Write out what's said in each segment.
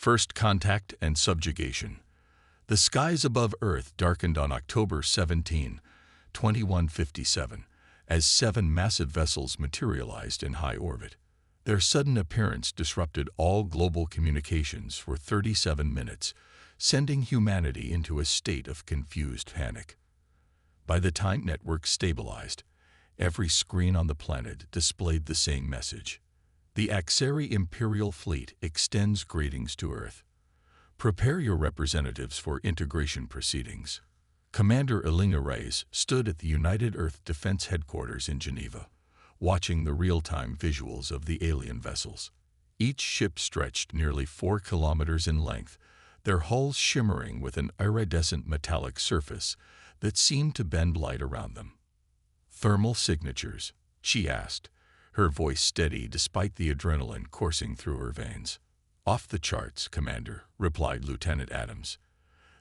First contact and subjugation. The skies above Earth darkened on October 17, 2157, as 7 massive vessels materialized in high orbit. Their sudden appearance disrupted all global communications for 37 minutes, sending humanity into a state of confused panic. By the time networks stabilized, every screen on the planet displayed the same message. The Axari Imperial Fleet extends greetings to Earth. Prepare your representatives for integration proceedings. Commander Elena Reyes stood at the United Earth Defense Headquarters in Geneva, watching the real-time visuals of the alien vessels. Each ship stretched nearly 4 kilometers in length, their hulls shimmering with an iridescent metallic surface that seemed to bend light around them. "Thermal signatures?" she asked, her voice steady despite the adrenaline coursing through her veins. "Off the charts, Commander," replied Lieutenant Adams.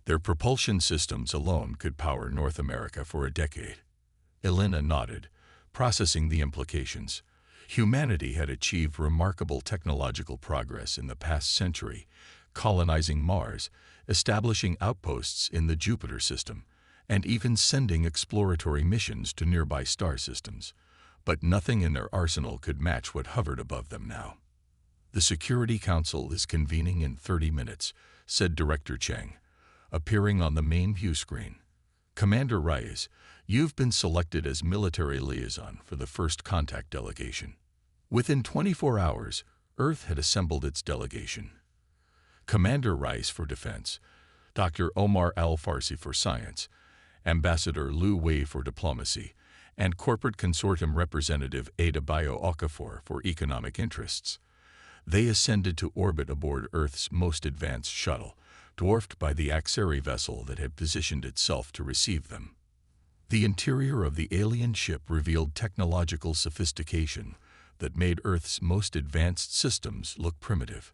"Their propulsion systems alone could power North America for a decade." Elena nodded, processing the implications. Humanity had achieved remarkable technological progress in the past century, colonizing Mars, establishing outposts in the Jupiter system, and even sending exploratory missions to nearby star systems. But nothing in their arsenal could match what hovered above them now. "The Security Council is convening in 30 minutes, said Director Cheng, appearing on the main view screen. "Commander Reyes, you've been selected as military liaison for the first contact delegation." Within 24 hours, Earth had assembled its delegation. Commander Reyes for Defense, Dr. Omar Al-Farsi for Science, Ambassador Liu Wei for Diplomacy, and Corporate Consortium Representative Adebayo Okafor for Economic Interests. They ascended to orbit aboard Earth's most advanced shuttle, dwarfed by the Axari vessel that had positioned itself to receive them. The interior of the alien ship revealed technological sophistication that made Earth's most advanced systems look primitive.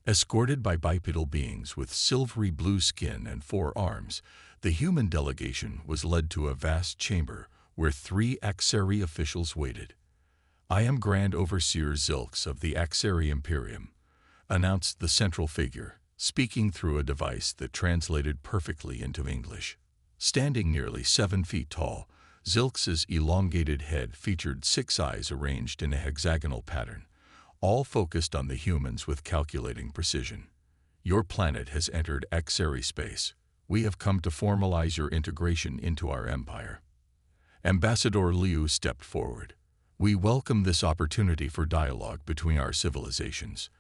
Escorted by bipedal beings with silvery blue skin and 4 arms, the human delegation was led to a vast chamber where 3 Axari officials waited. "I am Grand Overseer Zilks of the Axari Imperium," announced the central figure, speaking through a device that translated perfectly into English. Standing nearly 7 feet tall, Zilks's elongated head featured 6 eyes arranged in a hexagonal pattern, all focused on the humans with calculating precision. "Your planet has entered Axari space. We have come to formalize your integration into our empire." Ambassador Liu stepped forward. "We welcome this opportunity for dialogue between our civilizations.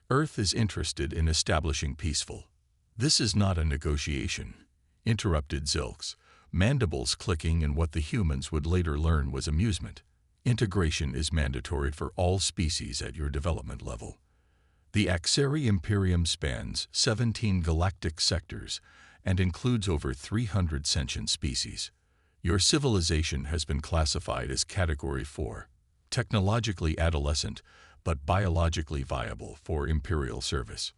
Earth is interested in establishing peaceful." "This is not a negotiation," interrupted Zilks, mandibles clicking in what the humans would later learn was amusement. "Integration is mandatory for all species at your development level. The Axari Imperium spans 17 galactic sectors and includes over 300 sentient species. Your civilization has been classified as Category 4, technologically adolescent but biologically viable for Imperial service."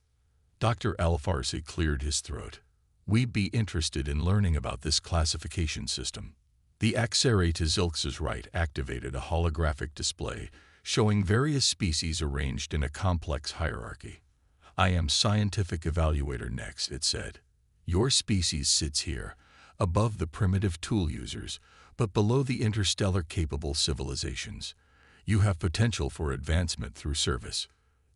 Dr. Al-Farsi cleared his throat. "We'd be interested in learning about this classification system." The Axari to Zilks's right activated a holographic display showing various species arranged in a complex hierarchy. "I am Scientific Evaluator next," it said. "Your species sits here, above the primitive tool users, but below the interstellar-capable civilizations. You have potential for advancement through service."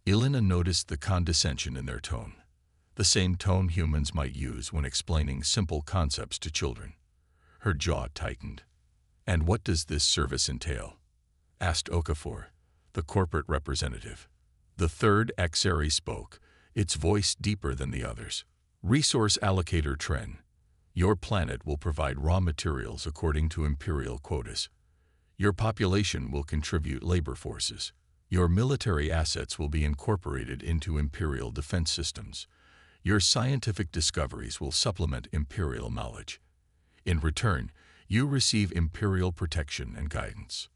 Elena noticed the condescension in their tone, the same tone humans might use when explaining simple concepts to children. Her jaw tightened. "And what does this service entail?" asked Okafor, the corporate representative. The third Axari spoke, its voice deeper than the others. "Resource allocator Tren. Your planet will provide raw materials according to imperial quotas. Your population will contribute labor forces. Your military assets will be incorporated into imperial defense systems. Your scientific discoveries will supplement imperial knowledge. In return, you receive imperial protection and guidance."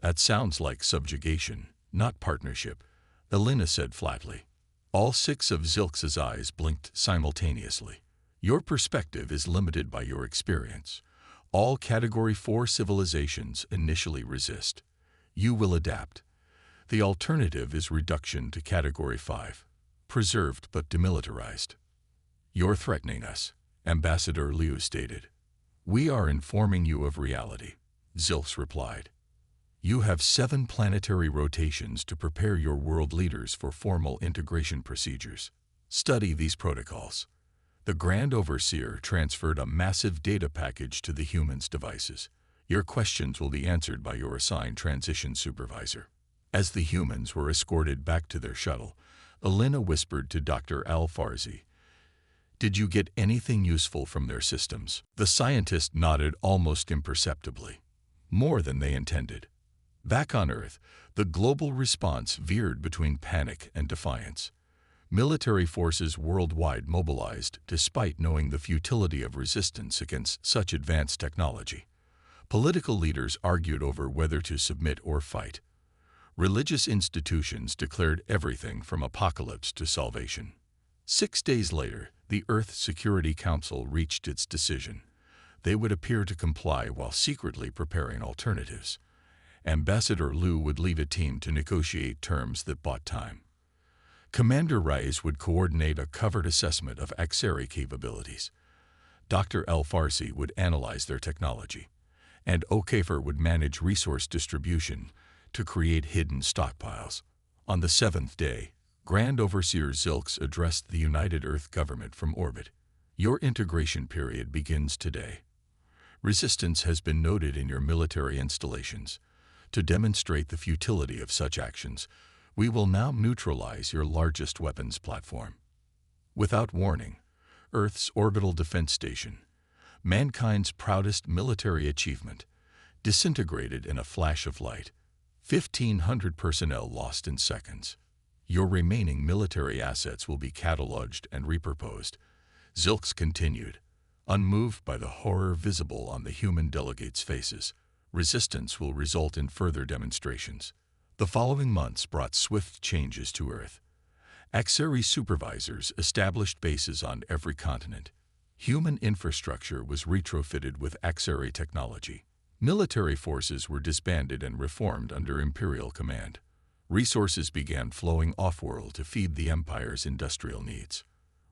"That sounds like subjugation, not partnership," Elena said flatly. All 6 of Zilks's eyes blinked simultaneously. "Your perspective is limited by your experience. All Category 4 civilizations initially resist. You will adapt. The alternative is reduction to Category 5. preserved but demilitarized. "You're threatening us," Ambassador Liu stated. "We are informing you of reality," Zilks replied. "You have 7 planetary rotations to prepare your world leaders for formal integration procedures. Study these protocols." The Grand Overseer transferred a massive data package to the humans' devices. "Your questions will be answered by your assigned transition supervisor." As the humans were escorted back to their shuttle, Elena whispered to Dr. Al-Farsi, "Did you get anything useful from their systems?" The scientist nodded almost imperceptibly. "More than they intended." Back on Earth, the global response veered between panic and defiance. Military forces worldwide mobilized despite knowing the futility of resistance against such advanced technology. Political leaders argued over whether to submit or fight. Religious institutions declared everything from apocalypse to salvation. 6 days later, the Earth Security Council reached its decision. They would appear to comply while secretly preparing alternatives. Ambassador Liu would lead a team to negotiate terms that bought time. Commander Reyes would coordinate a covered assessment of Axari capabilities. Dr. Al-Farsi would analyze their technology, and Okafer would manage resource distribution to create hidden stockpiles. On the 7th day, Grand Overseer Zilks addressed the United Earth government from orbit. "Your integration period begins today. Resistance has been noted in your military installations. To demonstrate the futility of such actions, we will now neutralize your largest weapons platform." Without warning, Earth's orbital defense station, mankind's proudest military achievement, disintegrated in a flash of light. 1,500 personnel lost in seconds. "Your remaining military assets will be cataloged and repurposed," Zilks continued, unmoved by the horror visible on the human delegates' faces. "Resistance will result in further demonstrations." The following months brought swift changes to Earth. Axari supervisors established bases on every continent. Human infrastructure was retrofitted with Axari technology. Military forces were disbanded and reformed under Imperial command. Resources began flowing off-world to feed the Empire's industrial needs.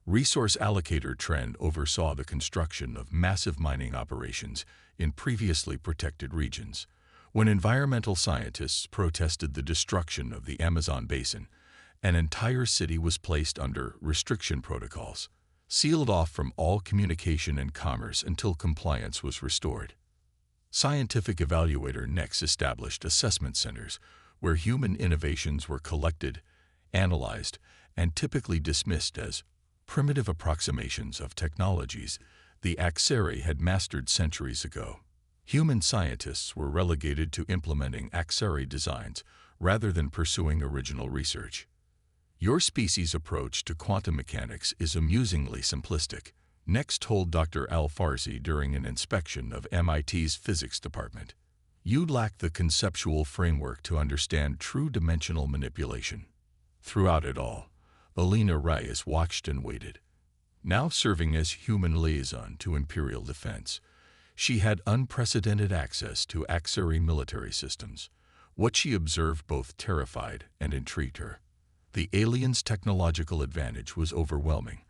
Resource Allocator Trend oversaw the construction of massive mining operations in previously protected regions. When environmental scientists protested the destruction of the Amazon basin, an entire city was placed under restriction protocols, sealed off from all communication and commerce until compliance was restored. Scientific Evaluator next established assessment centers where human innovations were collected, analyzed, and typically dismissed as primitive approximations of technologies the Axari had mastered centuries ago. Human scientists were relegated to implementing Axari designs rather than pursuing original research. "Your species' approach to quantum mechanics is amusingly simplistic," next told Dr. Al-Farsi during an inspection of MIT's physics department. "You lack the conceptual framework to understand true dimensional manipulation." Throughout it all, Elena Reyes watched and waited. Now serving as human liaison to Imperial Defense, she had unprecedented access to Axari military systems. What she observed both terrified and intrigued her. The aliens' technological advantage was overwhelming,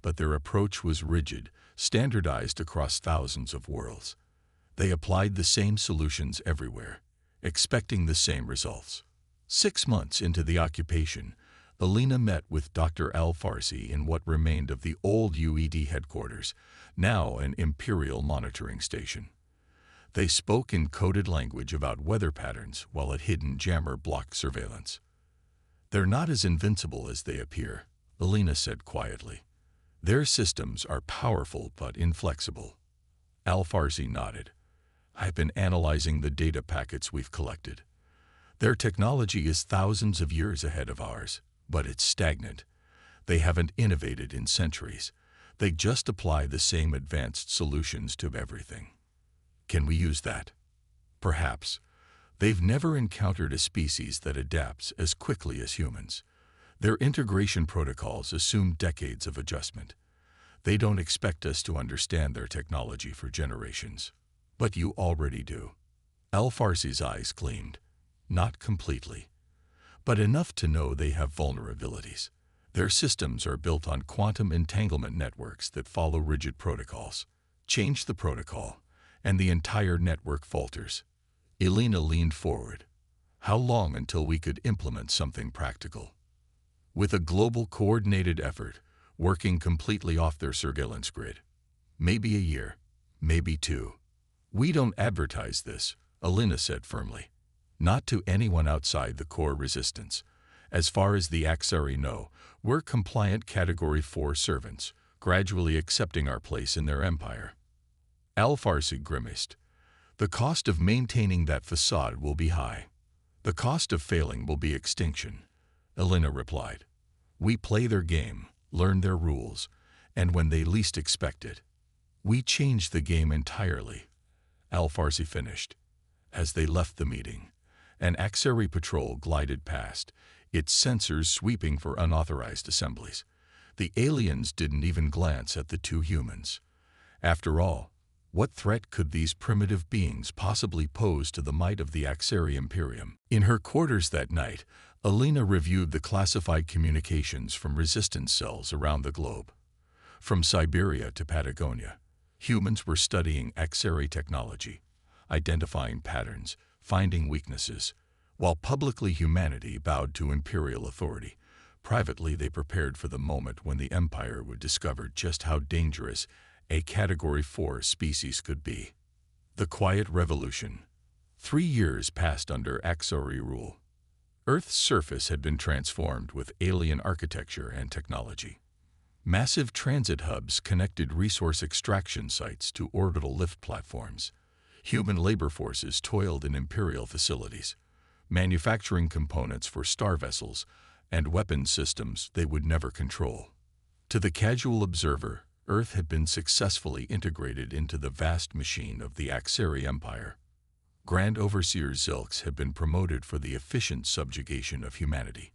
but their approach was rigid, standardized across thousands of worlds. They applied the same solutions everywhere, expecting the same results. 6 months into the occupation, Elena met with Dr. Al-Farsi in what remained of the old UED headquarters, now an Imperial monitoring station. They spoke in coded language about weather patterns while a hidden jammer blocked surveillance. "They're not as invincible as they appear," Elena said quietly. "Their systems are powerful but inflexible." Al-Farsi nodded. "I've been analyzing the data packets we've collected. Their technology is thousands of years ahead of ours, but it's stagnant. They haven't innovated in centuries. They just apply the same advanced solutions to everything." "Can we use that?" "Perhaps. They've never encountered a species that adapts as quickly as humans. Their integration protocols assume decades of adjustment. They don't expect us to understand their technology for generations." "But you already do." Al-Farsi's eyes gleamed. "Not completely, but enough to know they have vulnerabilities. Their systems are built on quantum entanglement networks that follow rigid protocols. Change the protocol, and the entire network falters. Elena leaned forward. How long until we could implement something practical? With a global coordinated effort, working completely off their surveillance grid. Maybe a year, maybe two. We don't advertise this, Elena said firmly. Not to anyone outside the core resistance. As far as the Axari know, we're compliant Category 4 servants, gradually accepting our place in their empire. Al-Farsi grimaced. The cost of maintaining that facade will be high. The cost of failing will be extinction, Elena replied. We play their game, learn their rules, and when they least expect it, we change the game entirely, Al-Farsi finished. As they left the meeting, an Axari patrol glided past, its sensors sweeping for unauthorized assemblies. The aliens didn't even glance at the two humans. After all, what threat could these primitive beings possibly pose to the might of the Axari Imperium? In her quarters that night, Elena reviewed the classified communications from resistance cells around the globe. From Siberia to Patagonia, humans were studying Axari technology, identifying patterns, finding weaknesses. While publicly humanity bowed to imperial authority, privately they prepared for the moment when the Empire would discover just how dangerous a Category 4 species could be. The Quiet Revolution. 3 years passed under Axari rule. Earth's surface had been transformed with alien architecture and technology. Massive transit hubs connected resource extraction sites to orbital lift platforms. Human labor forces toiled in imperial facilities, manufacturing components for star vessels and weapon systems they would never control. To the casual observer, Earth had been successfully integrated into the vast machine of the Axari Empire. Grand Overseer Zilks had been promoted for the efficient subjugation of humanity.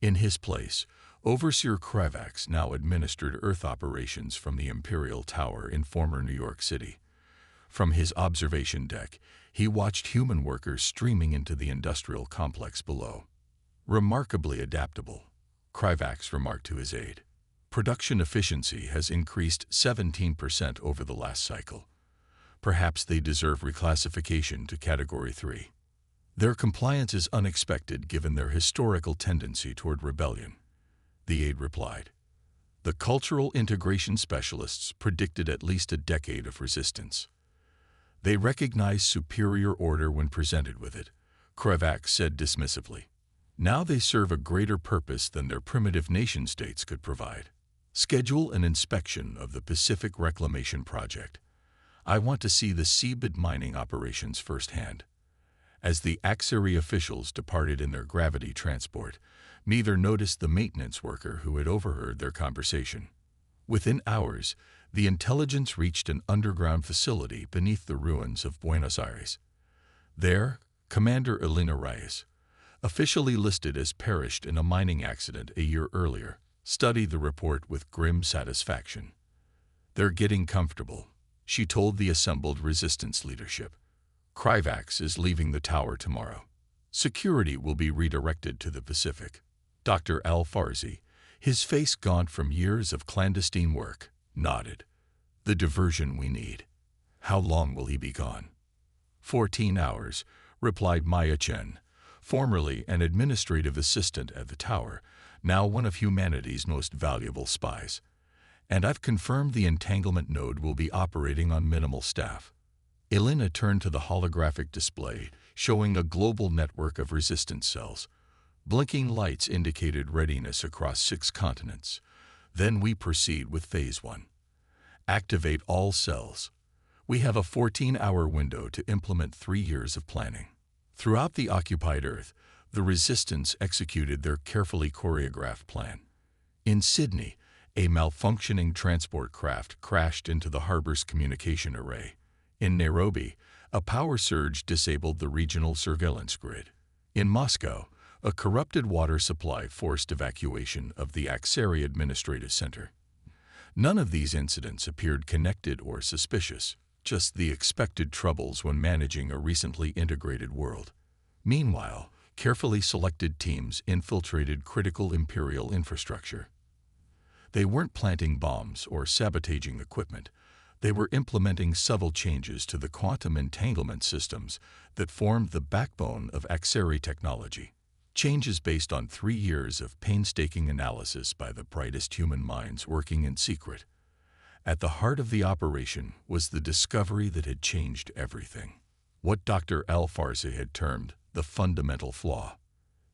In his place, Overseer Kravax now administered Earth operations from the Imperial Tower in former New York City. From his observation deck, he watched human workers streaming into the industrial complex below. Remarkably adaptable, Kravax remarked to his aide. Production efficiency has increased 17% over the last cycle. Perhaps they deserve reclassification to Category 3. Their compliance is unexpected given their historical tendency toward rebellion, the aide replied. The cultural integration specialists predicted at least a decade of resistance. They recognize superior order when presented with it, Kravax said dismissively. Now they serve a greater purpose than their primitive nation-states could provide. Schedule an inspection of the Pacific Reclamation Project. I want to see the seabed mining operations firsthand. As the Axari officials departed in their gravity transport, neither noticed the maintenance worker who had overheard their conversation. Within hours, the intelligence reached an underground facility beneath the ruins of Buenos Aires. There, Commander Elena Reyes, officially listed as perished in a mining accident a year earlier, studied the report with grim satisfaction. They're getting comfortable, she told the assembled resistance leadership. Kravax is leaving the tower tomorrow. Security will be redirected to the Pacific. Dr. Al-Farsi, his face gaunt from years of clandestine work, nodded. The diversion we need. How long will he be gone? 14 hours, replied Maya Chen, formerly an administrative assistant at the tower, now one of humanity's most valuable spies. And I've confirmed the entanglement node will be operating on minimal staff. Elena turned to the holographic display, showing a global network of resistance cells. Blinking lights indicated readiness across 6 continents. Then we proceed with Phase 1. Activate all cells. We have a 14-hour window to implement 3 years of planning. Throughout the occupied Earth, the resistance executed their carefully choreographed plan. In Sydney, a malfunctioning transport craft crashed into the harbor's communication array. In Nairobi, a power surge disabled the regional surveillance grid. In Moscow, a corrupted water supply forced evacuation of the Axari Administrative Center. None of these incidents appeared connected or suspicious, just the expected troubles when managing a recently integrated world. Meanwhile, carefully selected teams infiltrated critical imperial infrastructure. They weren't planting bombs or sabotaging equipment. They were implementing subtle changes to the quantum entanglement systems that formed the backbone of HFY technology. Changes based on 3 years of painstaking analysis by the brightest human minds working in secret. At the heart of the operation was the discovery that had changed everything. What Dr. Al-Farsi had termed the fundamental flaw.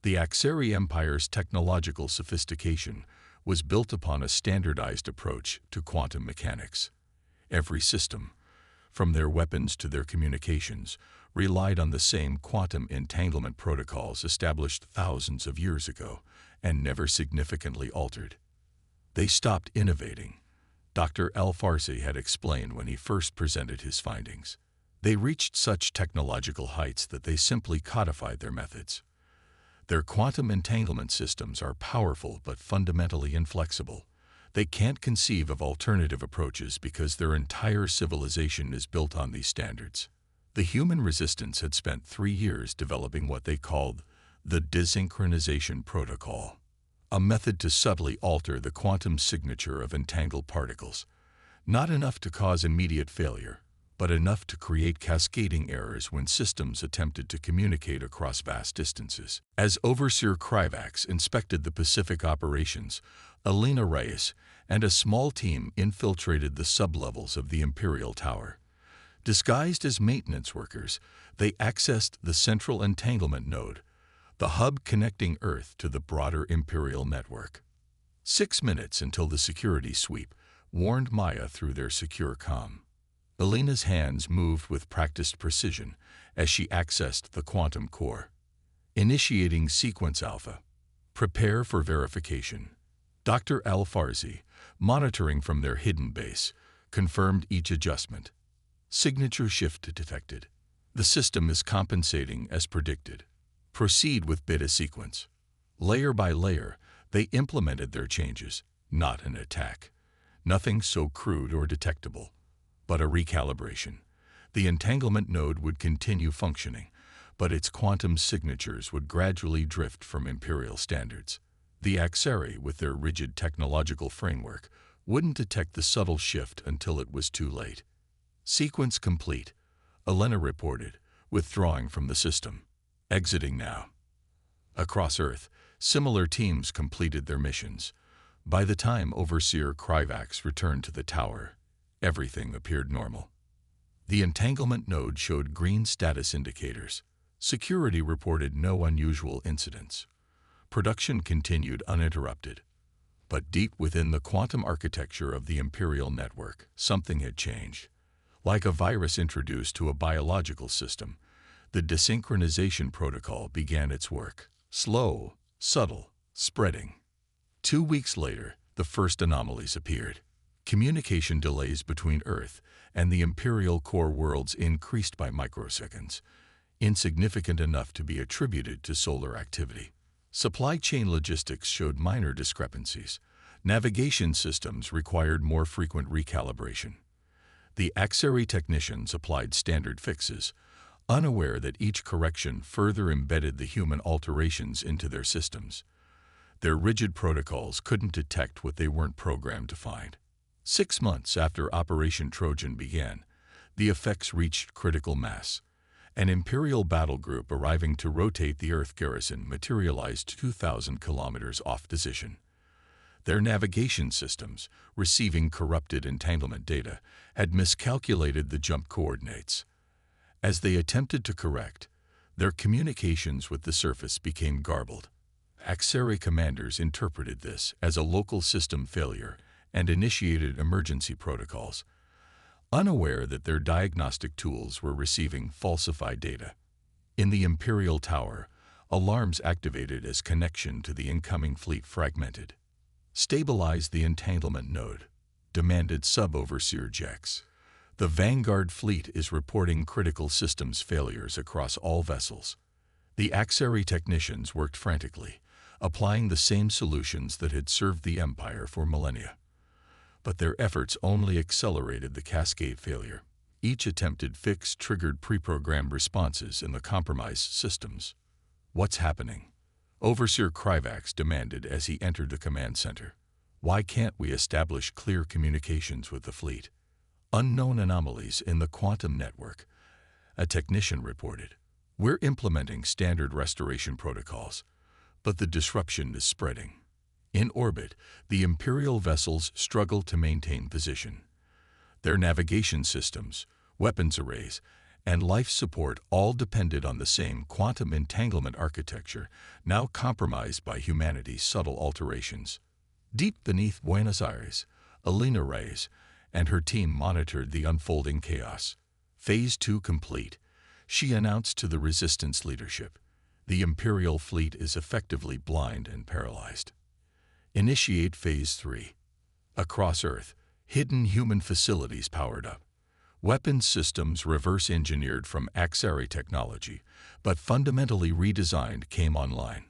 The HFY Empire's technological sophistication was built upon a standardized approach to quantum mechanics. Every system, from their weapons to their communications, relied on the same quantum entanglement protocols established thousands of years ago and never significantly altered. They stopped innovating. Dr. Al-Farsi had explained when he first presented his findings. They reached such technological heights that they simply codified their methods. Their quantum entanglement systems are powerful but fundamentally inflexible. They can't conceive of alternative approaches because their entire civilization is built on these standards. The human resistance had spent 3 years developing what they called the desynchronization protocol, a method to subtly alter the quantum signature of entangled particles, not enough to cause immediate failure, but enough to create cascading errors when systems attempted to communicate across vast distances. As Overseer Krivax inspected the Pacific operations, Alina Reyes and a small team infiltrated the sublevels of the Imperial Tower. Disguised as maintenance workers, they accessed the central entanglement node, the hub connecting Earth to the broader Imperial network. 6 minutes until the security sweep warned Maya through their secure comm. Alina's hands moved with practiced precision as she accessed the quantum core. Initiating sequence alpha. Prepare for verification. Dr. Al-Farsi, monitoring from their hidden base, confirmed each adjustment. Signature shift detected. The system is compensating as predicted. Proceed with beta sequence. Layer by layer, they implemented their changes, not an attack. Nothing so crude or detectable, but a recalibration. The entanglement node would continue functioning, but its quantum signatures would gradually drift from Imperial standards. The HFY, with their rigid technological framework, wouldn't detect the subtle shift until it was too late. Sequence complete, Elena reported, withdrawing from the system. Exiting now. Across Earth, similar teams completed their missions. By the time Overseer Krivax returned to the tower, everything appeared normal. The entanglement node showed green status indicators. Security reported no unusual incidents. Production continued uninterrupted. But deep within the quantum architecture of the Imperial network, something had changed. Like a virus introduced to a biological system, the desynchronization protocol began its work. Slow, subtle, spreading. 2 weeks later, the first anomalies appeared. Communication delays between Earth and the Imperial core worlds increased by microseconds, insignificant enough to be attributed to solar activity. Supply chain logistics showed minor discrepancies. Navigation systems required more frequent recalibration. The HFY technicians applied standard fixes, unaware that each correction further embedded the human alterations into their systems. Their rigid protocols couldn't detect what they weren't programmed to find. 6 months after Operation Trojan began, the effects reached critical mass. An Imperial battle group arriving to rotate the Earth garrison materialized 2,000 kilometers off position. Their navigation systems, receiving corrupted entanglement data, had miscalculated the jump coordinates. As they attempted to correct, their communications with the surface became garbled. HFY commanders interpreted this as a local system failure and initiated emergency protocols, unaware that their diagnostic tools were receiving falsified data. In the Imperial Tower, alarms activated as connection to the incoming fleet fragmented. Stabilize the entanglement node, demanded Sub-Overseer Jex. The Vanguard fleet is reporting critical systems failures across all vessels. The HFY technicians worked frantically, applying the same solutions that had served the Empire for millennia. But their efforts only accelerated the cascade failure. Each attempted fix triggered pre-programmed responses in the compromised systems. What's happening? Overseer Krivax demanded as he entered the command center. Why can't we establish clear communications with the fleet? Unknown anomalies in the quantum network, a technician reported. We're implementing standard restoration protocols, but the disruption is spreading. In orbit, the Imperial vessels struggle to maintain position. Their navigation systems, weapons arrays, and life support all depended on the same quantum entanglement architecture, now compromised by humanity's subtle alterations. Deep beneath Buenos Aires, Elena Reyes and her team monitored the unfolding chaos. Phase 2 complete, she announced to the Resistance leadership. The Imperial fleet is effectively blind and paralyzed. Initiate Phase 3. Across Earth, hidden human facilities powered up. Weapons systems reverse-engineered from Axari technology, but fundamentally redesigned, came online.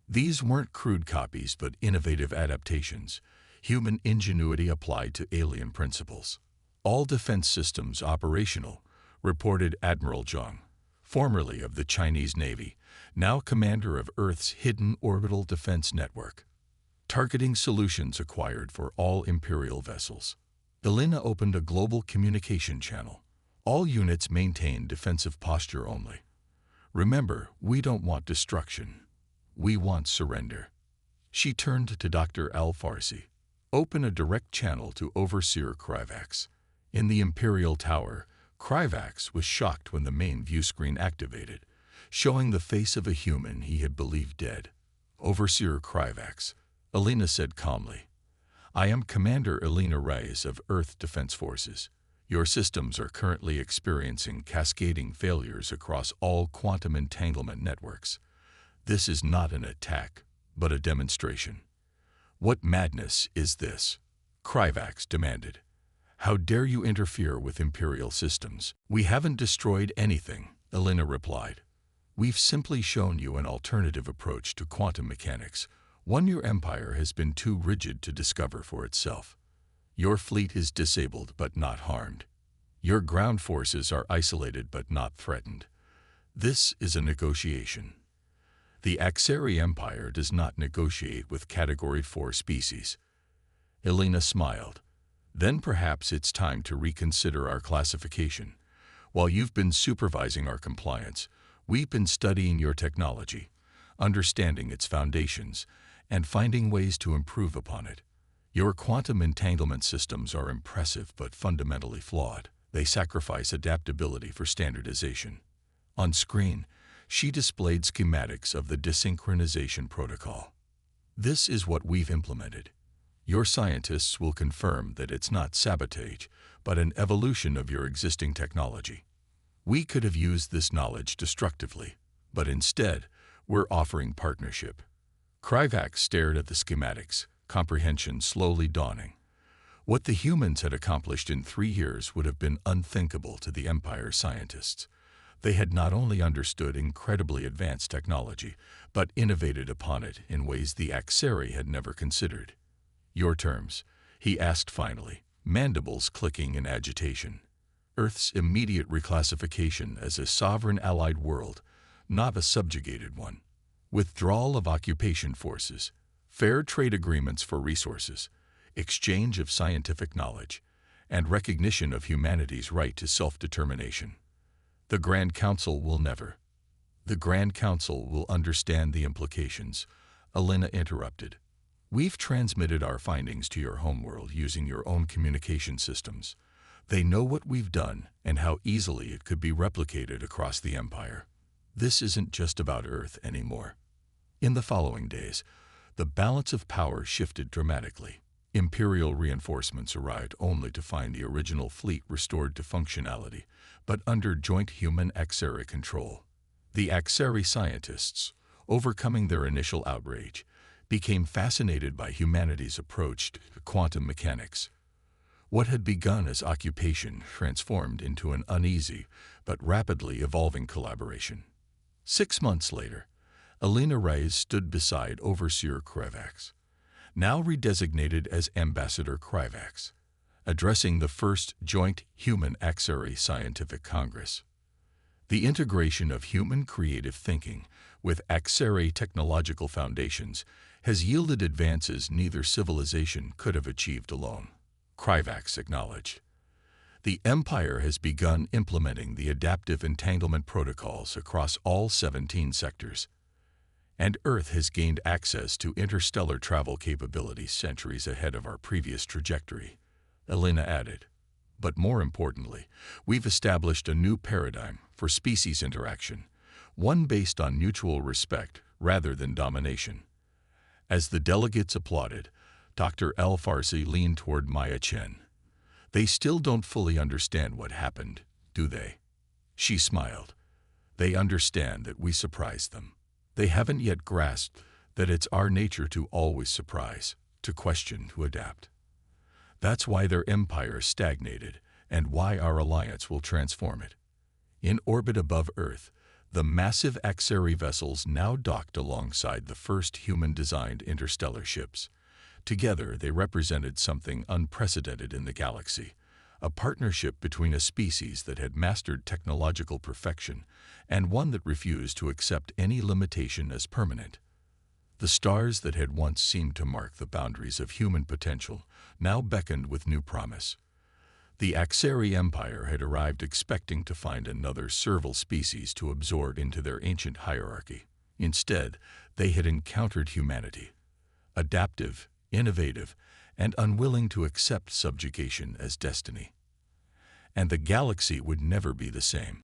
These weren't crude copies but innovative adaptations, human ingenuity applied to alien principles. All defense systems operational, reported Admiral Zhang, formerly of the Chinese Navy, now commander of Earth's hidden orbital defense network. Targeting solutions acquired for all Imperial vessels. Elena opened a global communication channel. All units maintain defensive posture only. Remember, we don't want destruction. We want surrender. She turned to Dr. Al-Farsi. Open a direct channel to Overseer Kryvax. In the Imperial Tower, Kryvax was shocked when the main view screen activated, showing the face of a human he had believed dead. Overseer Kryvax, Elena said calmly. I am Commander Elena Reyes of Earth Defense Forces. Your systems are currently experiencing cascading failures across all quantum entanglement networks. This is not an attack, but a demonstration. What madness is this? Kryvax demanded. How dare you interfere with Imperial systems? We haven't destroyed anything, Elena replied. We've simply shown you an alternative approach to quantum mechanics, one your empire has been too rigid to discover for itself. Your fleet is disabled but not harmed. Your ground forces are isolated but not threatened. This is a negotiation. The Axari Empire does not negotiate with Category 4 species. Elena smiled. Then perhaps it's time to reconsider our classification. While you've been supervising our compliance, we've been studying your technology, understanding its foundations, and finding ways to improve upon it. Your quantum entanglement systems are impressive but fundamentally flawed. They sacrifice adaptability for standardization. On screen, she displayed schematics of the desynchronization protocol. This is what we've implemented. Your scientists will confirm that it's not sabotage, but an evolution of your existing technology. We could have used this knowledge destructively, but instead, we're offering partnership. Kryvax stared at the schematics, comprehension slowly dawning. What the humans had accomplished in 3 years would have been unthinkable to the Empire scientists. They had not only understood incredibly advanced technology, but innovated upon it in ways the Axari had never considered. Your terms, he asked finally, mandibles clicking in agitation. Earth's immediate reclassification as a sovereign allied world, not a subjugated one. Withdrawal of occupation forces, fair trade agreements for resources, exchange of scientific knowledge, and recognition of humanity's right to self-determination. The Grand Council will never. The Grand Council will understand the implications, Elena interrupted. We've transmitted our findings to your homeworld using your own communication systems. They know what we've done and how easily it could be replicated across the Empire. This isn't just about Earth anymore. In the following days, the balance of power shifted dramatically. Imperial reinforcements arrived only to find the original fleet restored to functionality, but under joint human-Axari control. The Axari scientists, overcoming their initial outrage, became fascinated by humanity's approach to quantum mechanics. What had begun as occupation transformed into an uneasy but rapidly evolving collaboration. 6 months later, Elena Reyes stood beside Overseer Kryvax, now redesignated as Ambassador Kryvax, addressing the first joint Human-Axari Scientific Congress. The integration of human creative thinking with HFY technological foundations has yielded advances neither civilization could have achieved alone. Kryvax acknowledged. The Empire has begun implementing the adaptive entanglement protocols across all 17 sectors, and Earth has gained access to interstellar travel capabilities centuries ahead of our previous trajectory, Elena added. But more importantly, we've established a new paradigm for species interaction, one based on mutual respect rather than domination. As the delegates applauded, Dr. Al-Farsi leaned toward Maya Chen. They still don't fully understand what happened, do they? She smiled. They understand that we surprised them. They haven't yet grasped that it's our nature to always surprise, to question, to adapt. That's why their empire stagnated and why our alliance will transform it. In orbit above Earth, the massive HFY vessels now docked alongside the first human-designed interstellar ships. Together, they represented something unprecedented in the galaxy, a partnership between a species that had mastered technological perfection and one that refused to accept any limitation as permanent. The stars that had once seemed to mark the boundaries of human potential now beckoned with new promise. The HFY Empire had arrived expecting to find another servile species to absorb into their ancient hierarchy. Instead, they had encountered humanity, adaptive, innovative, and unwilling to accept subjugation as destiny. And the galaxy would never be the same.